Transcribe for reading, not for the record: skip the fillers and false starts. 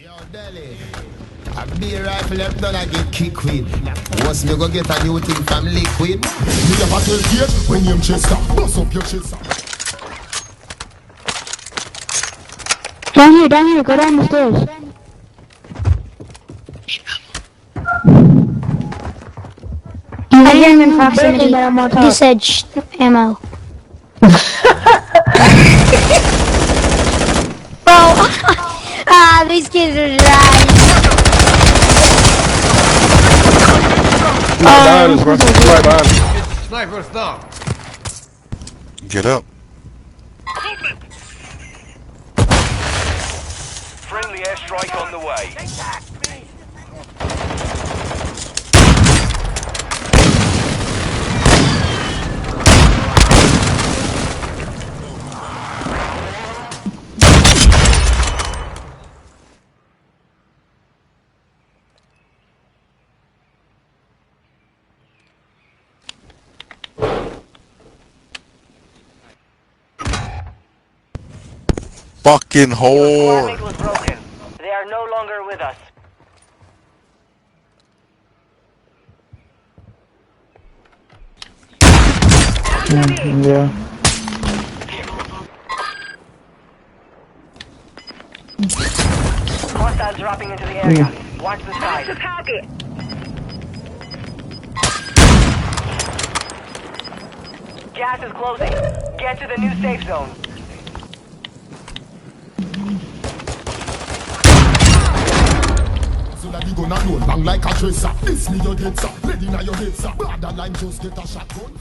Yo, Delhi. A beer rifle left done I get kick with. Once me go get a new thing from liquid. Me a battle gate when you chest up. Bust up your chest up. Down here, go down the stairs. I hear him in proximity. He said ammo. Bro, these kids are dry. Behind us, bro. Right behind us. Sniper's down. Get up. Friendly airstrike on the way. Fucking whore. Was broken. They are no longer with us. Yeah. Hostiles dropping into the area. Watch the skies. Gas is closing. Get to the new safe zone. So that you gonna roll bang like a tracer. This me your dead sir. Ready now your head sir. Brother line just get a shotgun.